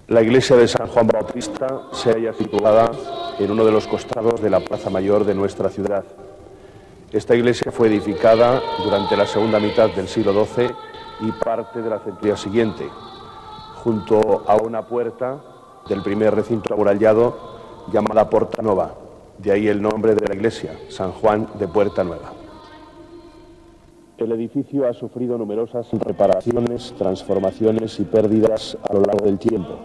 La iglesia de San Juan Bautista se halla situada en uno de los costados de la Plaza Mayor de nuestra ciudad. Esta iglesia fue edificada durante la segunda mitad del siglo XII y parte de la centuria siguiente, junto a una puerta del primer recinto amurallado llamada Porta Nova, de ahí el nombre de la iglesia, San Juan de Puerta Nueva. El edificio ha sufrido numerosas reparaciones, transformaciones y pérdidas a lo largo del tiempo.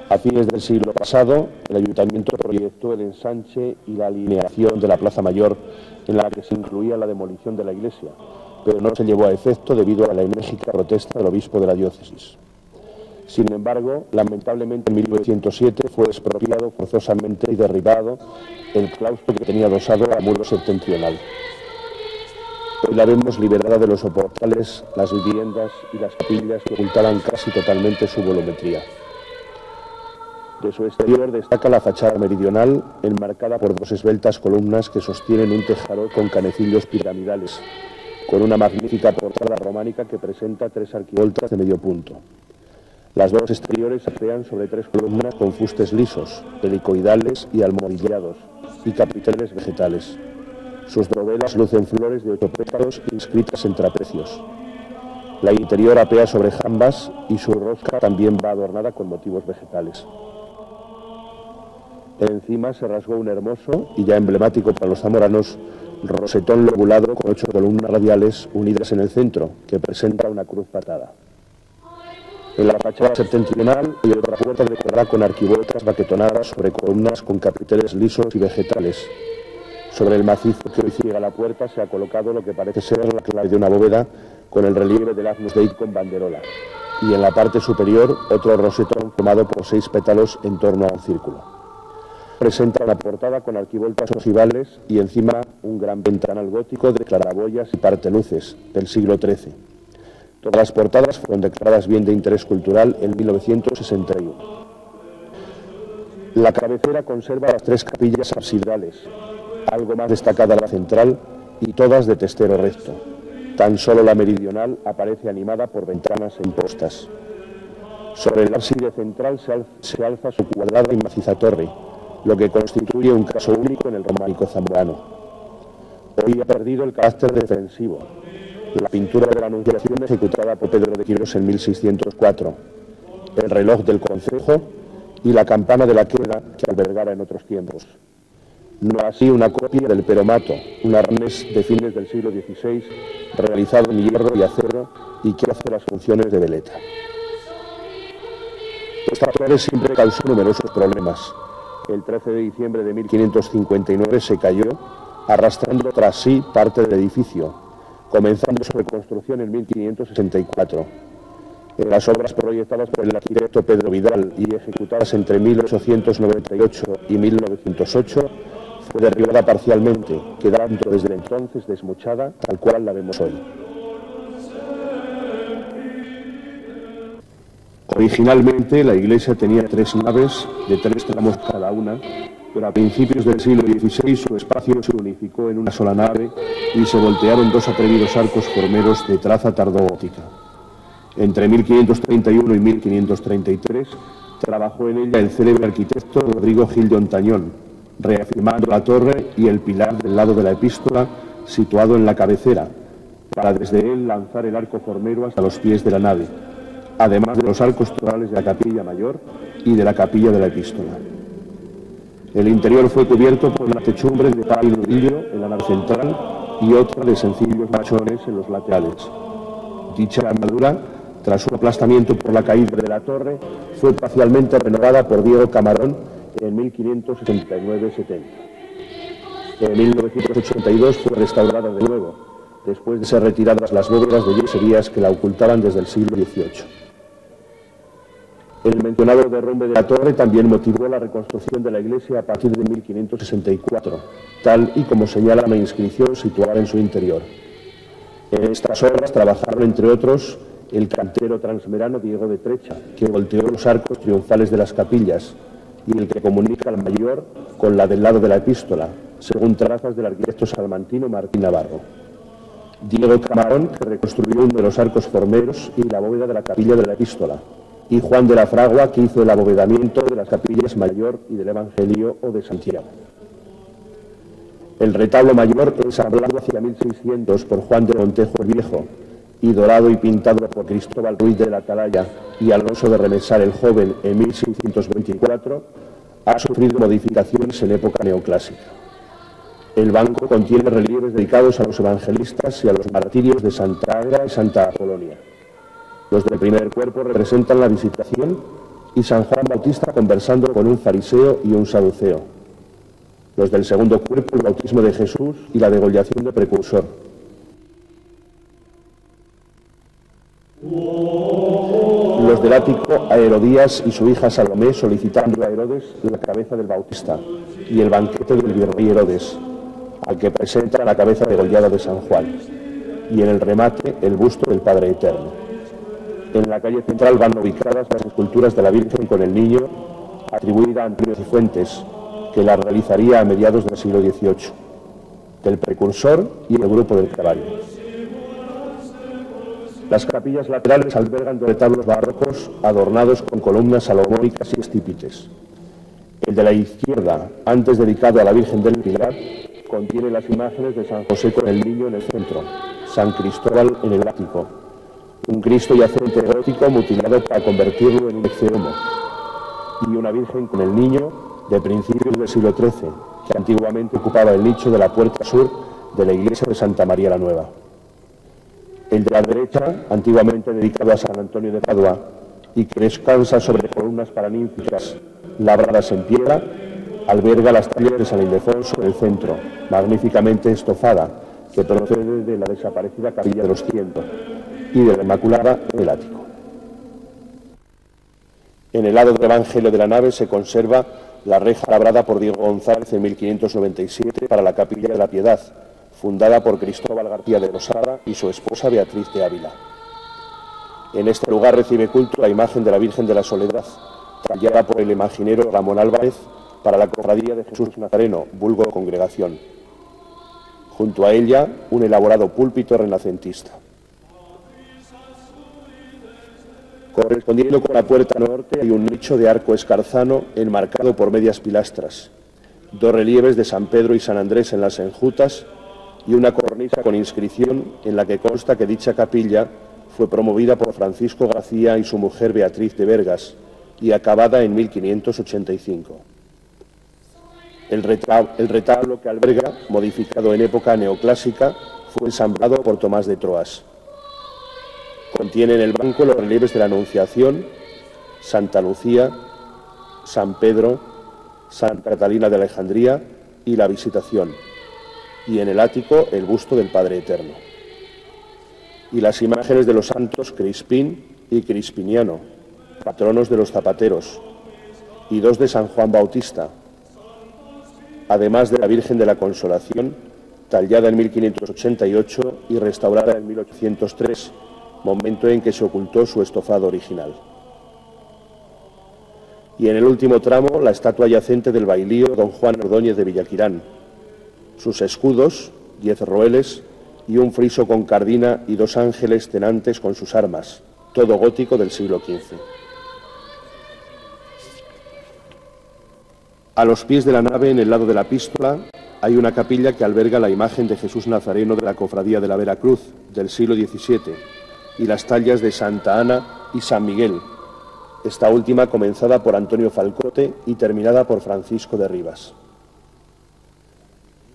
A fines del siglo pasado, el Ayuntamiento proyectó el ensanche y la alineación de la Plaza Mayor, en la que se incluía la demolición de la iglesia, pero no se llevó a efecto debido a la enérgica protesta del obispo de la diócesis. Sin embargo, lamentablemente en 1907 fue expropiado forzosamente y derribado el claustro que tenía adosado al muro septentrional. Hoy la vemos liberada de los soportales, las viviendas y las capillas que ocultaban casi totalmente su volumetría. De su exterior destaca la fachada meridional, enmarcada por dos esbeltas columnas que sostienen un tejado con canecillos piramidales, con una magnífica portada románica que presenta 3 arquivoltas de medio punto. Las dos exteriores se crean sobre 3 columnas con fustes lisos, helicoidales y almohadillados, y capiteles vegetales. Sus dovelas lucen flores de 8 pétalos inscritas en trapecios. La interior apea sobre jambas y su rosca también va adornada con motivos vegetales. Encima se rasgó un hermoso y ya emblemático para los zamoranos rosetón lobulado con 8 columnas radiales unidas en el centro, que presenta una cruz patada. En la fachada septentrional hay otra puerta decorada con arquivoltas baquetonadas sobre columnas con capiteles lisos y vegetales. Sobre el macizo que hoy ciega la puerta se ha colocado lo que parece ser la clave de una bóveda con el relieve del Agnus Dei con banderola, y en la parte superior otro rosetón formado por 6 pétalos en torno a un círculo. Presenta una portada con arquivoltas ojivales y encima un gran ventanal gótico de claraboyas y parteluces del siglo XIII. Todas las portadas fueron declaradas bien de interés cultural en 1961. La cabecera conserva las 3 capillas absidales, algo más destacada la central, y todas de testero recto. Tan solo la meridional aparece animada por ventanas en postas. Sobre el ábside central se alza su cuadrada y maciza torre, lo que constituye un caso único en el románico zamorano. Hoy ha perdido el carácter defensivo. La pintura de la Anunciación ejecutada por Pedro de Quirós en 1604, el reloj del concejo y la campana de la queda que albergara en otros tiempos. No así una copia del peromato, un arnés de fines del siglo XVI, realizado en hierro y acero y que hace las funciones de veleta. Esta torre siempre causó numerosos problemas. El 13 de diciembre de 1559 se cayó, arrastrando tras sí parte del edificio, comenzando su reconstrucción en 1564. En las obras proyectadas por el arquitecto Pedro Vidal y ejecutadas entre 1898 y 1908, fue derribada parcialmente, quedando desde entonces desmochada, tal cual la vemos hoy. Originalmente la iglesia tenía 3 naves de 3 tramos cada una, pero a principios del siglo XVI su espacio se unificó en una sola nave y se voltearon 2 atrevidos arcos formeros de traza tardogótica. Entre 1531 y 1533 trabajó en ella el célebre arquitecto Rodrigo Gil de Ontañón, reafirmando la torre y el pilar del lado de la epístola situado en la cabecera, para desde él lanzar el arco formero hasta los pies de la nave, además de los arcos torales de la capilla mayor y de la capilla de la epístola. El interior fue cubierto por una techumbre de palo y nudillo en la nave central y otra de sencillos machones en los laterales. Dicha armadura, tras su aplastamiento por la caída de la torre, fue parcialmente renovada por Diego Camarón en 1569-70. En 1982 fue restaurada de nuevo, después de ser retiradas las bóvedas de yeserías que la ocultaban desde el siglo XVIII. El mencionado derrumbe de la torre también motivó la reconstrucción de la iglesia a partir de 1564, tal y como señala una inscripción situada en su interior. En estas obras trabajaron, entre otros, el cantero transmerano Diego de Trecha, que volteó los arcos triunfales de las capillas, y el que comunica la mayor con la del lado de la epístola, según trazas del arquitecto salmantino Martín Navarro. Diego Camarón, que reconstruyó uno de los arcos formeros y la bóveda de la capilla de la epístola, y Juan de la Fragua, que hizo el abovedamiento de las capillas mayor y del Evangelio o de Santiago. El retablo mayor, ensamblado hacia 1600 por Juan de Montejo el Viejo y dorado y pintado por Cristóbal Ruiz de la Atalaya y Alonso de Remesal el Joven en 1624, ha sufrido modificaciones en época neoclásica. El banco contiene relieves dedicados a los evangelistas y a los martirios de Santa Águeda y Santa Apolonia. Los del primer cuerpo representan la visitación y San Juan Bautista conversando con un fariseo y un saduceo. Los del segundo cuerpo, el bautismo de Jesús y la degollación de precursor. Los del ático, a Herodías y su hija Salomé solicitando a Herodes la cabeza del Bautista y el banquete del virrey Herodes, al que presenta la cabeza degollada de San Juan, y en el remate el busto del Padre Eterno. En la calle central van ubicadas las esculturas de la Virgen con el Niño, atribuida a Antonio Cifuentes, que la realizaría a mediados del siglo XVIII, del Precursor y el Grupo del Calvario. Las capillas laterales albergan retablos barrocos adornados con columnas salomónicas y estípites. El de la izquierda, antes dedicado a la Virgen del Pilar, contiene las imágenes de San José con el Niño en el centro, San Cristóbal en el ático, un Cristo yacente gótico mutilado para convertirlo en un exceomo, y una Virgen con el Niño de principios del siglo XIII, que antiguamente ocupaba el nicho de la puerta sur de la iglesia de Santa María la Nueva. El de la derecha, antiguamente dedicado a San Antonio de Padua, y que descansa sobre columnas paraninficas labradas en piedra, alberga las tallas de San Ildefonso en el centro, magníficamente estofada, que procede de la desaparecida capilla de los Cientos, y de la Inmaculada en el ático. En el lado del Evangelio de la nave se conserva la reja labrada por Diego González en 1597 para la Capilla de la Piedad, fundada por Cristóbal García de Rosada y su esposa Beatriz de Ávila. En este lugar recibe culto la imagen de la Virgen de la Soledad, tallada por el imaginero Ramón Álvarez para la Cofradía de Jesús Nazareno, vulgo congregación. Junto a ella, un elaborado púlpito renacentista. Correspondiendo con la puerta norte hay un nicho de arco escarzano enmarcado por medias pilastras, dos relieves de San Pedro y San Andrés en las enjutas y una cornisa con inscripción en la que consta que dicha capilla fue promovida por Francisco García y su mujer Beatriz de Vergas y acabada en 1585. El retablo que alberga, modificado en época neoclásica, fue ensamblado por Tomás de Troas. Contiene en el banco los relieves de la Anunciación, Santa Lucía, San Pedro, Santa Catalina de Alejandría y la Visitación, y en el ático el busto del Padre Eterno. Y las imágenes de los santos Crispín y Crispiniano, patronos de los zapateros, y dos de San Juan Bautista, además de la Virgen de la Consolación, tallada en 1588 y restaurada en 1803, momento en que se ocultó su estofado original. Y en el último tramo, la estatua yacente del bailío don Juan Ordóñez de Villaquirán, sus escudos, 10 roeles y un friso con cardina y 2 ángeles tenantes con sus armas, todo gótico del siglo XV. A los pies de la nave, en el lado de la epístola, hay una capilla que alberga la imagen de Jesús Nazareno de la Cofradía de la Veracruz del siglo XVII y las tallas de Santa Ana y San Miguel, esta última comenzada por Antonio Falcote y terminada por Francisco de Rivas.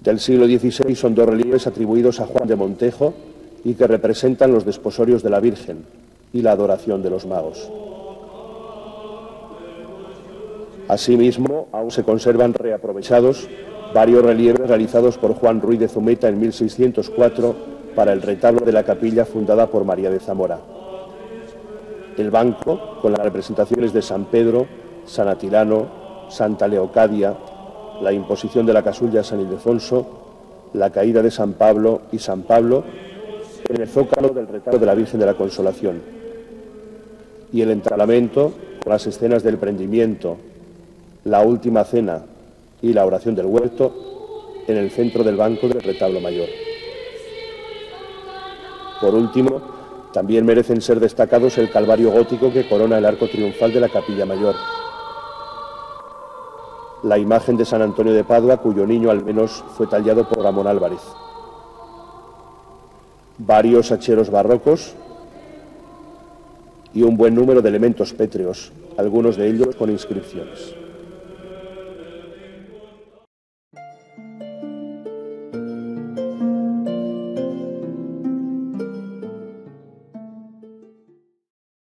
Del siglo XVI son 2 relieves atribuidos a Juan de Montejo y que representan los desposorios de la Virgen y la adoración de los magos. Asimismo, aún se conservan reaprovechados varios relieves realizados por Juan Ruiz de Zumeta en 1604 para el retablo de la capilla fundada por María de Zamora. El banco, con las representaciones de San Pedro, San Atilano, Santa Leocadia, la imposición de la casulla a San Ildefonso, la caída de San Pablo y San Pablo, en el zócalo del retablo de la Virgen de la Consolación, y el entablamento con las escenas del prendimiento, la última cena y la oración del huerto en el centro del banco del retablo mayor. Por último, También merecen ser destacados el Calvario gótico que corona el arco triunfal de la Capilla Mayor, la imagen de San Antonio de Padua, cuyo niño al menos fue tallado por Ramón Álvarez, varios hacheros barrocos y un buen número de elementos pétreos, algunos de ellos con inscripciones.